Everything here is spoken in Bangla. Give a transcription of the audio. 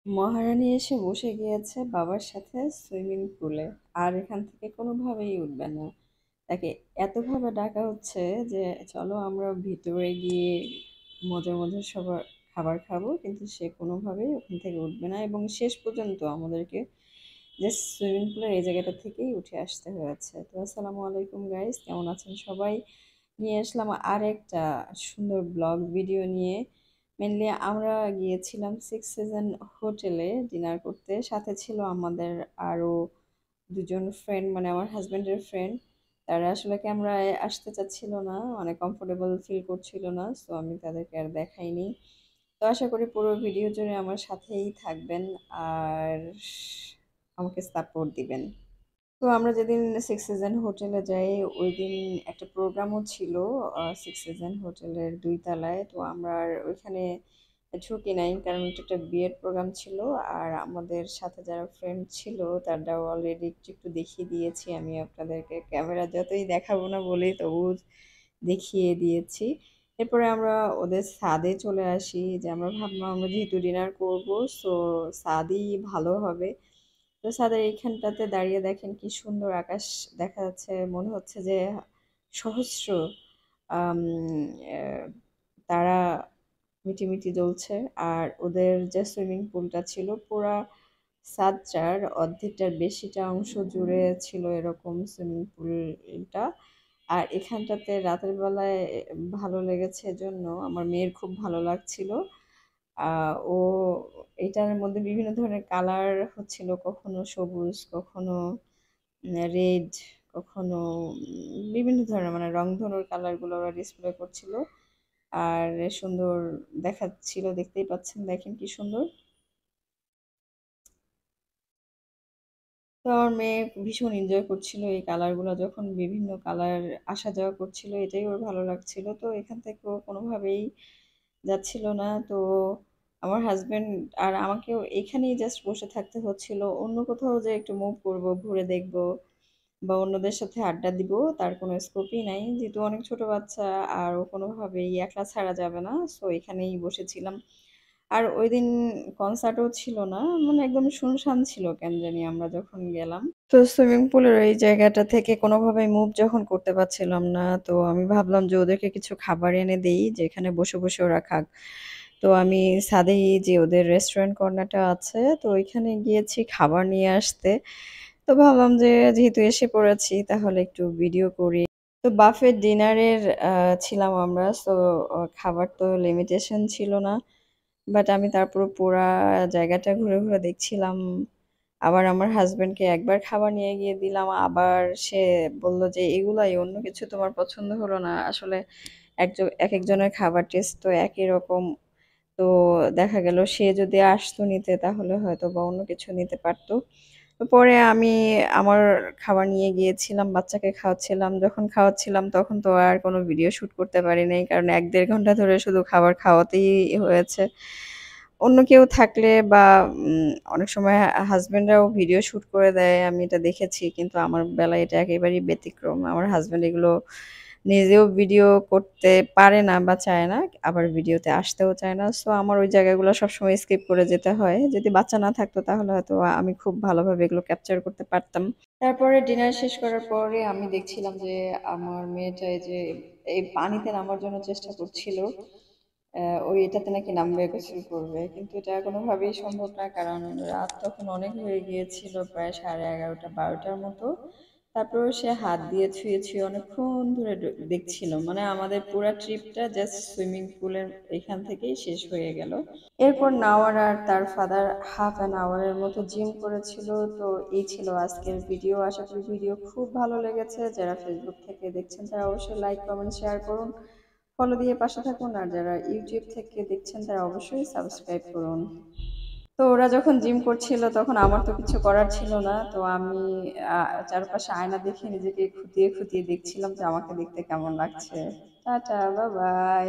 মহারানী এসে বসে গিয়েছে বাবার সাথে সুইমিং পুলে। আর এখান থেকে কোনোভাবেই উঠবে না। তাকে এতভাবে ডাকা হচ্ছে যে চলো আমরা ভিতরে গিয়ে মজার মজার সবার খাবার খাবো, কিন্তু সে কোনোভাবেই ওখান থেকে উঠবে না এবং শেষ পর্যন্ত আমাদেরকে যে সুইমিং পুলের এই জায়গাটা থেকেই উঠে আসতে হয়েছে। তো আসসালামু আলাইকুম গাইস, কেমন আছেন সবাই? নিয়ে আসলাম আরেকটা সুন্দর ব্লগ ভিডিও নিয়ে। মেনলি আমরা গিয়েছিলাম সিক্স সিজন হোটেলে ডিনার করতে, সাথে ছিল আমাদের আরো দুজন ফ্রেন্ড, মানে আমার হাজবেন্ডের ফ্রেন্ড। তারা আসলে ক্যামেরায় আসতে চাচ্ছিল না, মানে কমফোর্টেবল ফিল করছিল না, সো আমি তাদেরকে আর দেখাইনি। তো আশা করি পুরো ভিডিও জুড়ে আমার সাথেই থাকবেন আর আমাকে সাপোর্ট দিবেন। তো আমরা যেদিন সিক্স সিজন হোটেলে যাই ওই দিন একটা প্রোগ্রামও ছিল সিক্স সিজন হোটেলের 2 তলায়। তো আমরা আর ওইখানে ঝুঁকি নাই, কারণ এটা একটা বিয়ের প্রোগ্রাম ছিল। আর আমাদের সাথে যারা ফ্রেন্ড ছিল তারাও অলরেডি একটু একটু দেখিয়ে দিয়েছি, আমি আপনাদেরকে ক্যামেরা যতই দেখাবো না বলেই তবু দেখিয়ে দিয়েছি। এরপরে আমরা ওদের ছাদে চলে আসি, যে আমরা ভাবলাম আমরা যেহেতু ডিনার করবো সো ছাদই ভালো হবে। তো ছাদের এইখানটাতে দাঁড়িয়ে দেখেন কি সুন্দর আকাশ দেখা যাচ্ছে, মনে হচ্ছে যে সহস্র আম, আহ, তারা মিটিমিটি জ্বলছে। আর ওদের যে সুইমিং পুলটা ছিল পুরা ছাদটার অর্ধেকটার বেশিটা অংশ জুড়ে ছিল এরকম সুইমিং পুলটা। আর এখানটাতে রাতের বেলায় ভালো লেগেছে, এজন্য আমার মেয়ের খুব ভালো লাগছিল। ও এটার মধ্যে বিভিন্ন ধরনের কালার হচ্ছিল, কখনো সবুজ, কখনো রেড, কখনো বিভিন্ন ধরনের মানে রংধনুর কালারগুলো ওরা ডিসপ্লে করছিল। আর সুন্দর দেখাচ্ছিল, দেখতেই পাচ্ছেন, দেখেন কি সুন্দর। তো আমার মেয়ে ভীষণ এনজয় করছিল এই কালারগুলো, যখন বিভিন্ন কালার আসা যাওয়া করছিল এটাই ওর ভালো লাগছিল। তো এখান থেকে ও কোনোভাবেই যাচ্ছিল না। তো আমার হাজবেন্ড আর আমাকেও এখানেই জাস্ট বসে থাকতে হচ্ছিল, অন্য কোথাও যে একটু মুভ করব, ঘুরে দেখব বা অন্যদের সাথে আড্ডা দিব তার কোনো স্কোপই নাই, যেহেতু অনেক ছোট বাচ্চা আর ও কোনোভাবেই একলা ছাড়া যাবে না, সো এখানেই বসেছিলাম। আর ওই দিন কনসার্টও ছিল না, মানে একদম শুনশান ছিল কেন জানি আমরা যখন গেলাম। তো সুইমিং পুলের এই জায়গাটা থেকে কোনোভাবেই মুভ যখন করতে পারছিলাম না, তো আমি ভাবলাম যে ওদেরকে কিছু খাবার এনে দেই, যেখানে বসে বসে ওরা খাক। তো আমি ছাদেই যে ওদের রেস্টুরেন্ট কর্নারটা আছে, তো ওইখানে গিয়েছি খাবার নিয়ে আসতে। তো ভাবলাম যে যেহেতু এসে পড়েছি তাহলে একটু ভিডিও করি। তো বাফেট ডিনারের ছিলাম আমরা, সো খাবার তো লিমিটেশন ছিল না, বাট আমি তারপর পুরা জায়গাটা ঘুরে ঘুরে দেখছিলাম। আবার আমার হাজবেন্ডকে একবার খাবার নিয়ে গিয়ে দিলাম, আবার সে বলল যে এগুলাই, অন্য কিছু তোমার পছন্দ হলো না। আসলে এক একজনের খাবার টেস্ট তো একই রকম। তো দেখা গেল সে যদি আসতো নিতে তাহলে হয়তো বা অন্য কিছু নিতে পারতো। তো পরে আমি আমার খাবার নিয়ে গিয়েছিলাম, বাচ্চাকে খাওয়াচ্ছিলাম। যখন খাওয়াচ্ছিলাম তখন তো আর কোনো ভিডিও শুট করতে পারি নাই, কারণ 1-1.5 ঘন্টা ধরে শুধু খাবার খাওয়াতেই হয়েছে। অন্য কেউ থাকলে বা অনেক সময় হাজবেন্ডরাও ভিডিও শুট করে দেয়, আমি এটা দেখেছি, কিন্তু আমার বেলায় এটা একেবারেই ব্যতিক্রম। আমার হাজবেন্ড এগুলো নিজেও ভিডিও করতে পারে না বা চায় না, আবার ভিডিওতে আসতেও চায় না। সো আমার ওই জায়গাগুলো সবসময় স্কিপ করে যেতে হয়। যদি বাচ্চা না থাকতো তাহলে হয়তো আমি খুব ভালোভাবে এগুলো ক্যাপচার করতে পারতাম। তারপরে ডিনার শেষ করার পরে আমি দেখছিলাম যে আমার মেয়েটা এই যে এই পানিতে নামার জন্য চেষ্টা করছিল। ওই এটাতে নাকি নামবে, গোসল করবে, কিন্তু এটা কোনোভাবেই সম্ভব না, কারণ রাত তখন অনেক হয়ে গিয়েছিল, প্রায় 11:30-12টার মতো। তারপরেও সে হাত দিয়ে ছুঁয়ে ছুঁয়ে অনেকক্ষণ ধরে দেখছিল, মানে আমাদের পুরো ট্রিপটা জাস্ট সুইমিং পুলের এখান থেকেই শেষ হয়ে গেল। এরপর নাওয়ার আর তার ফাদার হাফ অ্যান আওয়ারের মতো জিম করেছিল। তো এই ছিল আজকের ভিডিও। আশা করি ভিডিও খুব ভালো লেগেছে। যারা ফেসবুক থেকে দেখছেন তারা অবশ্যই লাইক কমেন্ট শেয়ার করুন, ফলো দিয়ে পাশে থাকুন। আর যারা ইউটিউব থেকে দেখছেন তারা অবশ্যই সাবস্ক্রাইব করুন। তো ওরা যখন জিম করছিল তখন আমার তো কিছু করার ছিল না, তো আমি চারপাশে আয়না দেখে নিজেকে খুঁটিয়ে খুঁটিয়ে দেখছিলাম যে আমাকে দেখতে কেমন লাগছে। Tata, bye bye.